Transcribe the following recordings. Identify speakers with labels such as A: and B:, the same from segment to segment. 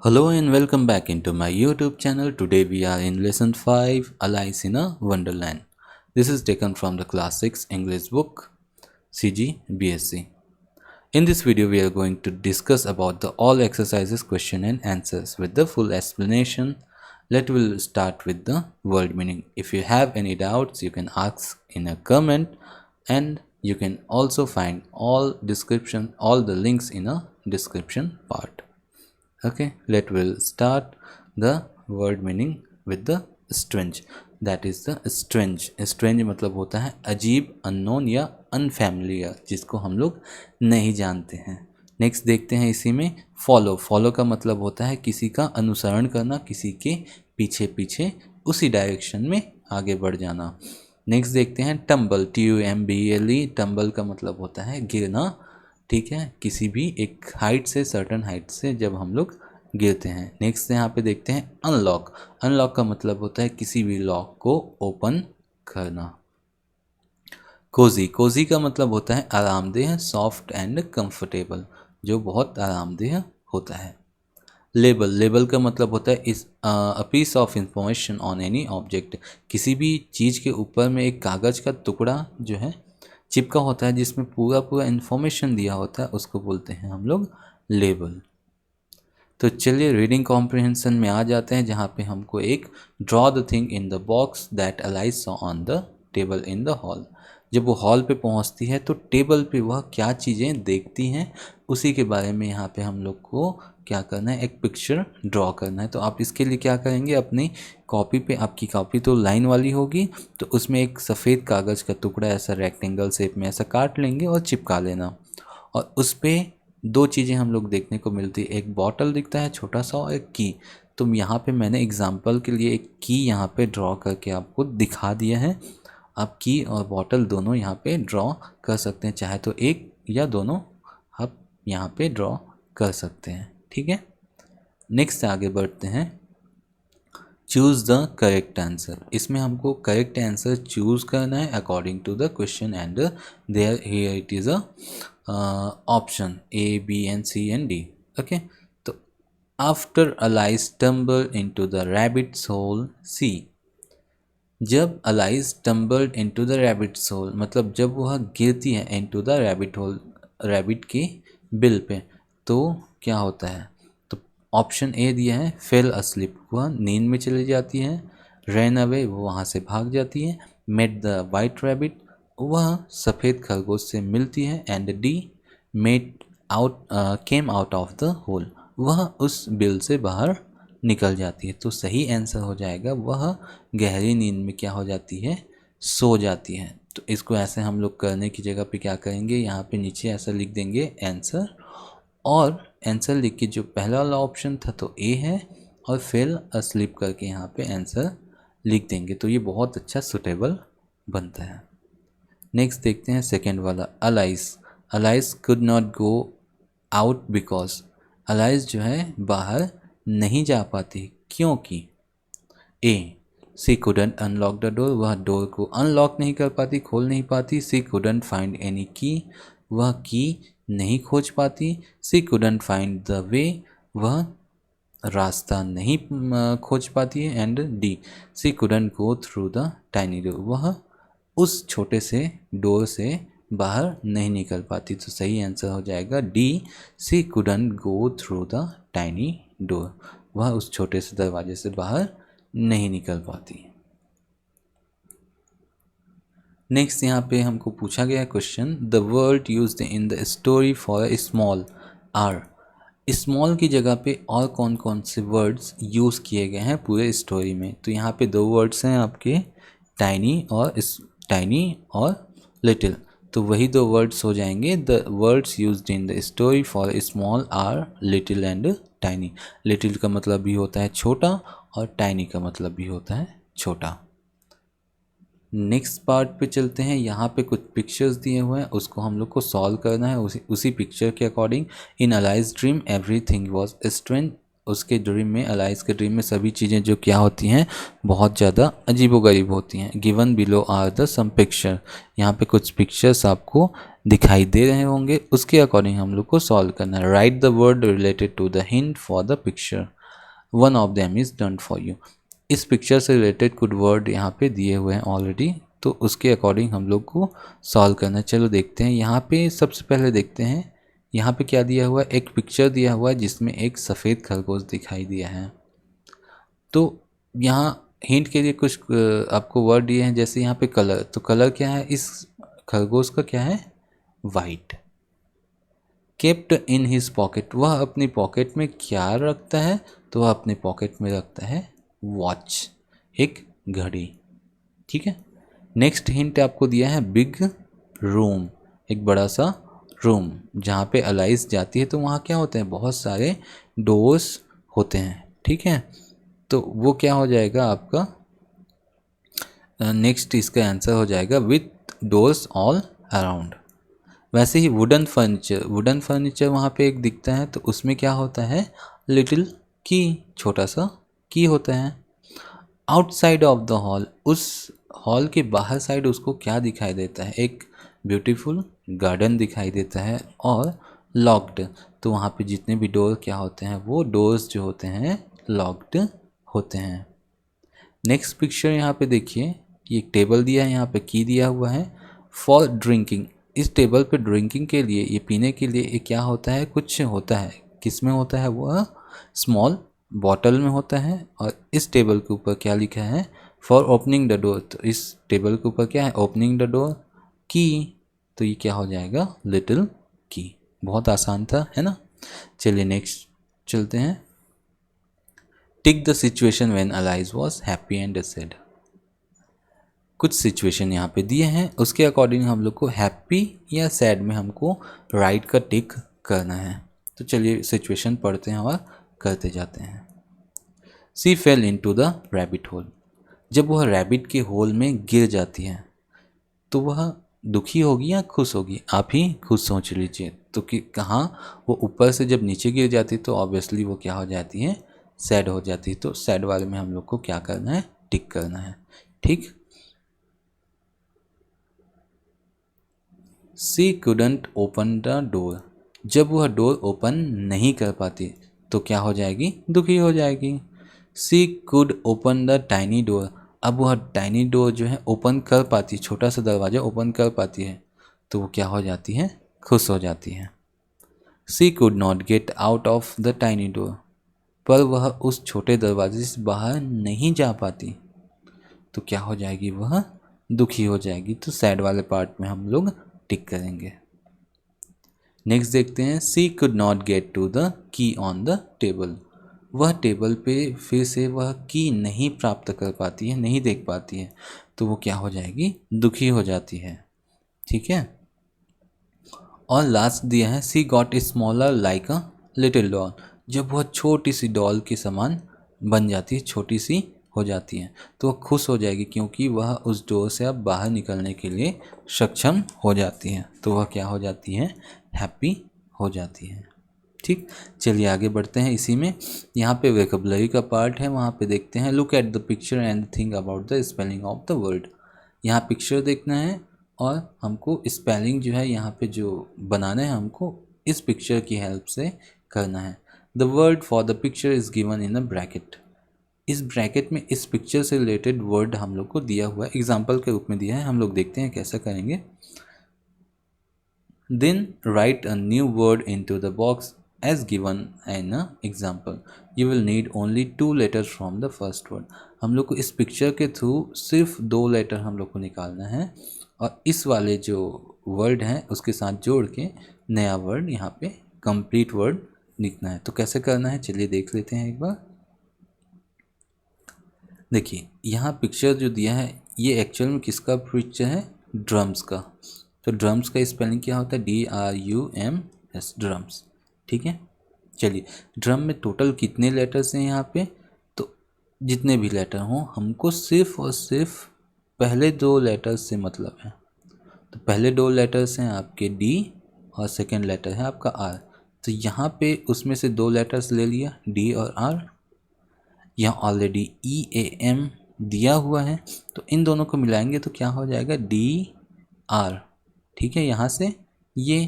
A: Hello and welcome back into my YouTube channel. Today we are in lesson 5 Alice in a Wonderland. This is taken from the class 6 English book CG BSc. In this video we are going to discuss about the all exercises question and answers with the full explanation. We'll start with the word meaning. If you have any doubts you can ask in a comment, and you can also find all the links in a description part. Okay, we'll start the word meaning with the strange. That is the strange मतलब होता है अजीब, unknown या unfamiliar, जिसको हम लोग नहीं जानते हैं. नेक्स्ट देखते हैं इसी में फॉलो का मतलब होता है किसी का अनुसरण करना, किसी के पीछे पीछे उसी डायरेक्शन में आगे बढ़ जाना. नेक्स्ट देखते हैं टम्बल, TUMBLE. टम्बल का मतलब होता है गिरना. ठीक है, किसी भी एक हाइट से, सर्टन हाइट से जब हम लोग गिरते हैं. नेक्स्ट यहाँ पे देखते हैं अनलॉक का मतलब होता है किसी भी लॉक को ओपन करना. कोजी का मतलब होता है आरामदेह, सॉफ्ट एंड कंफर्टेबल, जो बहुत आरामदेह होता है. लेबल का मतलब होता है a piece of information on any object. किसी भी चीज़ के ऊपर में एक कागज़ का टुकड़ा जो है चिपका होता है, जिसमें पूरा इन्फॉर्मेशन दिया होता है, उसको बोलते हैं हम लोग लेबल. तो चलिए रीडिंग कॉम्प्रिहेंशन में आ जाते हैं, जहाँ पे हमको एक draw the thing in the box that Alice saw on the table in the hall. जब वो हॉल पे पहुँचती है तो टेबल पे वह क्या चीज़ें देखती हैं, उसी के बारे में यहाँ पे हम लोग को क्या करना है, एक पिक्चर ड्रॉ करना है. तो आप इसके लिए क्या करेंगे, अपनी कॉपी पे, आपकी कॉपी तो लाइन वाली होगी, तो उसमें एक सफ़ेद कागज़ का टुकड़ा ऐसा रेक्टेंगल शेप में ऐसा काट लेंगे और चिपका लेना. और उस पर दो चीज़ें हम लोग देखने को मिलती है, एक बॉटल दिखता है छोटा सा और एक की. तो यहाँ पे मैंने एग्जांपल के लिए एक की यहाँ पे ड्रॉ करके आपको दिखा दिया है. आप की और बॉटल दोनों यहाँ पे ड्रॉ कर सकते हैं, चाहे तो एक या दोनों आप यहाँ पे ड्रॉ कर सकते हैं. ठीक है, नेक्स्ट आगे बढ़ते हैं. Choose the correct answer. इसमें हमको करेक्ट आंसर चूज़ करना है according to the question, and there here it is a option A, B and C and D. Okay, तो after Alice stumbled into the rabbit's hole C. जब Alice stumbled into the rabbit's hole मतलब जब वह गिरती है into the rabbit hole, rabbit के बिल पे, तो क्या होता है. तो ऑप्शन ए दिया है फेल अस्लिप, वह नींद में चली जाती है. रैन अवे, वो वहाँ से भाग जाती है. मेट द वाइट रैबिट, वह सफ़ेद खरगोश से मिलती है. And the mate out came out of the hole, वह उस बिल से बाहर निकल जाती है. तो सही आंसर हो जाएगा वह गहरी नींद में क्या हो जाती है, सो जाती है. तो इसको ऐसे हम लोग करने की जगह पे क्या करेंगे, यहाँ पे नीचे ऐसा लिख देंगे आंसर, और आंसर लिख के जो पहला वाला ऑप्शन था तो ए है, और फेल अस्लीप करके यहाँ पे आंसर लिख देंगे. तो ये बहुत अच्छा सुटेबल बनता है. नेक्स्ट देखते हैं सेकेंड वाला Alice could not go out because. Alice जो है बाहर नहीं जा पाती क्योंकि ए सी कुडंट अनलॉक द डोर, वह डोर को अनलॉक नहीं कर पाती, खोल नहीं पाती. सी कुडंट फाइंड एनी की, वह की नहीं खोज पाती. She couldn't find the way, वह रास्ता नहीं खोज पाती है. And the she couldn't go through the tiny door, वह उस छोटे से डोर से बाहर नहीं निकल पाती. तो सही आंसर हो जाएगा the she couldn't go through the tiny door, वह उस छोटे से दरवाजे से बाहर नहीं निकल पाती. नेक्स्ट यहाँ पे हमको पूछा गया question, the word used in the story for a small or. Small की जगह पे और कौन कौन से वर्ड्स यूज़ किए गए हैं पूरे स्टोरी में. तो यहाँ पे दो वर्ड्स हैं आपके, टाइनी और लिटिल. तो वही दो वर्ड्स हो जाएंगे. The words used in the story for small or little and tiny. Little का मतलब भी होता है छोटा, और टाइनी का मतलब भी होता है छोटा. नेक्स्ट पार्ट पे चलते हैं. यहाँ पे कुछ पिक्चर्स दिए हुए हैं, उसको हम लोग को सॉल्व करना है उसी पिक्चर के according. In Alice's dream everything was strange, उसके ड्रीम में, अलाइज के ड्रीम में सभी चीज़ें जो क्या होती हैं, बहुत ज़्यादा अजीबोगरीब होती हैं। Given below are the some picture, यहाँ पे कुछ पिक्चर्स आपको दिखाई दे रहे होंगे, उसके अकॉर्डिंग हम लोग को सॉल्व करना है। Write the word related to the hint for the picture, one of them is done for you. इस पिक्चर से रिलेटेड कुछ वर्ड यहाँ पे दिए हुए हैं ऑलरेडी, तो उसके अकॉर्डिंग हम लोग को सॉल्व करना है। चलो देखते हैं। यहाँ पे सबसे पहले देखते हैं यहाँ पे क्या दिया हुआ है। एक पिक्चर दिया हुआ है जिसमें एक सफ़ेद खरगोश दिखाई दिया है। तो यहाँ हिंट के लिए कुछ आपको वर्ड दिए हैं, जैसे यहाँ पे कलर, तो कलर क्या है इस खरगोश का, क्या है, white. Kept in his pocket, वह अपनी पॉकेट में क्या रखता है, तो वह अपने पॉकेट में रखता है वॉच, एक घड़ी। ठीक है। नेक्स्ट हिंट आपको दिया है बिग रूम, एक बड़ा सा रूम जहाँ पे अलाइज जाती है, तो वहाँ क्या होते हैं, बहुत सारे डोर्स होते हैं। ठीक है, तो वो क्या हो जाएगा आपका, नेक्स्ट इसका आंसर हो जाएगा विथ डोर्स ऑल अराउंड। वैसे ही वुडन फर्नीचर, वुडन फर्नीचर वहाँ पे एक दिखता है, तो उसमें क्या होता है, लिटिल की, छोटा सा की होता है। आउटसाइड ऑफ द हॉल, उस हॉल के बाहर साइड उसको क्या दिखाई देता है, एक ब्यूटीफुल गार्डन दिखाई देता है और लॉक्ड, तो वहाँ पे जितने भी डोर क्या होते हैं, वो डोर्स जो होते हैं लॉक्ड होते हैं। नेक्स्ट पिक्चर यहाँ पे देखिए, ये एक टेबल दिया है, यहाँ पे की दिया हुआ है फॉर ड्रिंकिंग। इस टेबल पे ड्रिंकिंग के लिए, ये पीने के लिए, ये क्या होता है, कुछ होता है, किस में होता है, वह स्मॉल बॉटल में होता है। और इस टेबल के ऊपर क्या लिखा है, फॉर ओपनिंग द डोर, तो इस टेबल के ऊपर क्या है, ओपनिंग द डोर की, तो ये क्या हो जाएगा, लिटिल की। बहुत आसान था, है ना। चलिए नेक्स्ट चलते हैं। Tick the situation when Alice was happy and sad. कुछ सिचुएशन यहाँ पे दिए हैं, उसके अकॉर्डिंग हम लोग को हैप्पी या सैड में हमको राइट का टिक करना है। तो चलिए सिचुएशन पढ़ते हैं और करते जाते हैं। She fell into the rabbit hole, जब वह रैबिट के होल में गिर जाती है तो वह दुखी होगी या खुश होगी, आप ही खुद सोच लीजिए। तो कि कहाँ, वो ऊपर से जब नीचे गिर जाती तो ऑब्वियसली वो क्या हो जाती है, सैड हो जाती है। तो सैड वाले में हम लोग को क्या करना है, टिक करना है। ठीक। सी कुडंट ओपन द डोर, जब वह डोर ओपन नहीं कर पाती तो क्या हो जाएगी, दुखी हो जाएगी। She could open the tiny door, अब वह टाइनी डोर जो है ओपन कर पाती, छोटा सा दरवाज़ा ओपन कर पाती है, तो वो क्या हो जाती है, खुश हो जाती है। She could not get out of the tiny door, पर वह उस छोटे दरवाजे से बाहर नहीं जा पाती, तो क्या हो जाएगी, वह दुखी हो जाएगी। तो सैड वाले पार्ट में हम लोग टिक करेंगे। नेक्स्ट देखते हैं। She could not get to the key on the table, वह टेबल पे फिर से वह की नहीं प्राप्त कर पाती है, नहीं देख पाती है, तो वो क्या हो जाएगी, दुखी हो जाती है। ठीक है। और लास्ट दिया है she got a smaller like a little doll, जब वह छोटी सी डॉल के समान बन जाती है, छोटी सी हो जाती है, तो वह खुश हो जाएगी क्योंकि वह उस डोर से अब बाहर निकलने के लिए सक्षम हो जाती है, तो वह क्या हो जाती है, हैप्पी हो जाती है। ठीक। चलिए आगे बढ़ते हैं। इसी में यहाँ पे वोकैबुलरी का पार्ट है, वहाँ पे देखते हैं। Look at the picture and think about the spelling of the word, यहाँ पिक्चर देखना है और हमको स्पेलिंग जो है यहाँ पे जो बनाना है, हमको इस पिक्चर की हेल्प से करना है। The word for the picture is given in a bracket, इस ब्रैकेट में इस पिक्चर से रिलेटेड वर्ड हम लोग को दिया हुआ है, एग्जाम्पल के रूप में दिया है। हम लोग देखते हैं कैसा करेंगे। Then write a new word into the box as given in an example, you will need only 2 letters from the first word। हम लोग को इस पिक्चर के थ्रू सिर्फ 2 लेटर हम लोग को निकालना है और इस वाले जो वर्ड हैं उसके साथ जोड़ के नया वर्ड यहाँ पे कंप्लीट वर्ड लिखना है। तो कैसे करना है, चलिए देख लेते हैं एक बार। देखिए यहाँ पिक्चर जो दिया है ये एक्चुअल में किसका पिक्चर है, ड्रम्स का। तो ड्रम्स का स्पेलिंग क्या होता है, DRUMS, ड्रम्स। ठीक है। चलिए ड्रम में टोटल कितने लेटर्स हैं यहाँ पे, तो जितने भी लेटर हों हमको सिर्फ और सिर्फ पहले 2 लेटर्स से मतलब है। तो पहले 2 लेटर्स हैं आपके D और सेकंड लेटर है आपका R, तो यहाँ पे उसमें से 2 लेटर्स ले लिया, डी और आर। यहाँ ऑलरेडी ई ए एम दिया हुआ है, तो इन दोनों को मिलाएंगे तो क्या हो जाएगा, डी आर। ठीक है, यहाँ से ये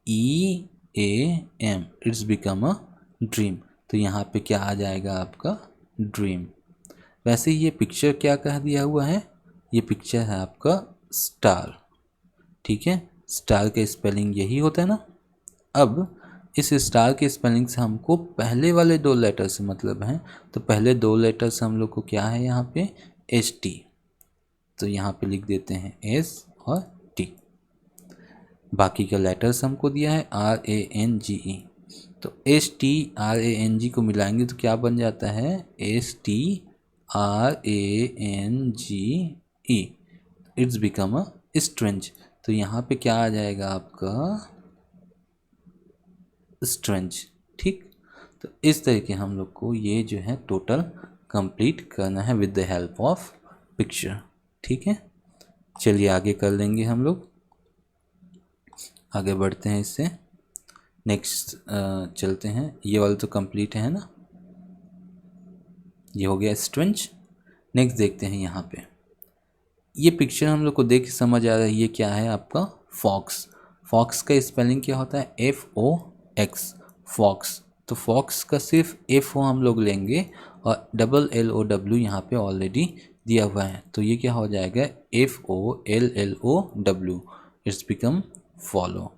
A: E A M, it's become a dream. तो यहाँ पे क्या आ जाएगा आपका, ड्रीम। वैसे ये पिक्चर क्या कह दिया हुआ है, ये पिक्चर है आपका स्टार। ठीक है, स्टार का स्पेलिंग यही होता है ना। अब इस स्टार के स्पेलिंग से हमको पहले वाले 2 लेटर से मतलब है, तो पहले 2 लेटर से हम लोग को क्या है यहाँ पे, एस टी। तो यहाँ पे लिख देते हैं एस और टी। बाकी का लेटर्स हमको दिया है are A N G E, तो S T R A N G को मिलाएंगे तो क्या बन जाता है, S T R A N G E, it's become a strange. तो यहाँ पे क्या आ जाएगा आपका, स्ट्रेंज। ठीक, तो इस तरीके हम लोग को ये जो है टोटल कंप्लीट करना है with the help of picture. ठीक है, चलिए आगे कर लेंगे हम लोग, आगे बढ़ते हैं इससे। नेक्स्ट चलते हैं, ये वाला तो कंप्लीट है ना, ये हो गया स्ट्रेंज। नेक्स्ट देखते हैं यहाँ पे, ये पिक्चर हम लोग को देख समझ आ रहा है, ये क्या है आपका, फॉक्स। फॉक्स का स्पेलिंग क्या होता है, एफ ओ एक्स, फॉक्स। तो फॉक्स का सिर्फ एफ ओ हम लोग लेंगे और डबल एल ओ डब्ल्यू यहाँ पे ऑलरेडी दिया हुआ है, तो ये क्या हो जाएगा, F O L L O W, it's become follow.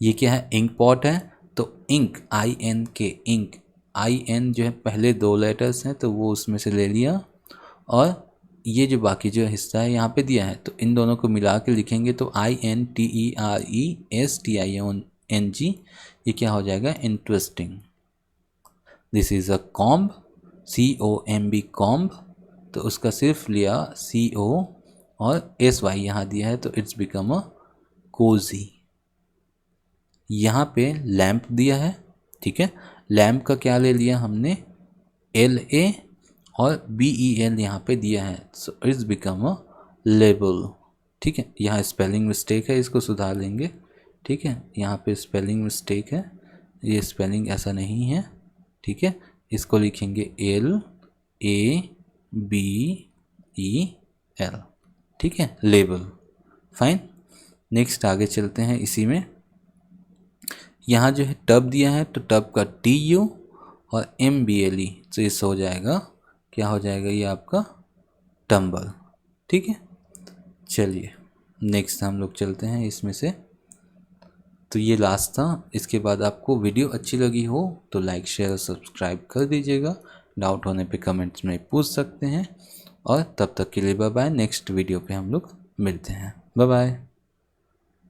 A: ये क्या है, इंक पॉट है, तो ink I N K, ink I N जो है पहले 2 लेटर्स हैं तो वो उसमें से ले लिया, और ये जो बाकी जो हिस्सा है यहाँ पे दिया है, तो इन दोनों को मिला के लिखेंगे तो I N T E R E S T I N G, ये क्या हो जाएगा, interesting. This is a comb, C O M B comb, तो उसका सिर्फ लिया सी ओ और एस वाई यहाँ दिया है, तो इट्स बिकम अ कोजी। यहाँ पे लैम्प दिया है, ठीक है, लैम्प का क्या ले लिया हमने, एल ए और बी ई एल यहाँ पे दिया है, so it's become a label. ठीक है, यहाँ स्पेलिंग मिस्टेक है, इसको सुधार लेंगे। ठीक है, यहाँ पे स्पेलिंग मिस्टेक है, ये स्पेलिंग ऐसा नहीं है। ठीक है, इसको लिखेंगे L A B E L. ठीक है, लेबल, फाइन। नेक्स्ट आगे चलते हैं, इसी में यहाँ जो है टब दिया है, तो टब का टी यू और एम बी एल ई, तो इससे हो जाएगा, क्या हो जाएगा, ये आपका टम्बल। ठीक है, चलिए नेक्स्ट हम लोग चलते हैं इसमें से। तो ये लास्ट था, इसके बाद आपको वीडियो अच्छी लगी हो तो लाइक शेयर और सब्सक्राइब कर दीजिएगा। डाउट होने पे कमेंट्स में पूछ सकते हैं, और तब तक के लिए बाय बाय। नेक्स्ट वीडियो पे हम लोग मिलते हैं, बाय बाय।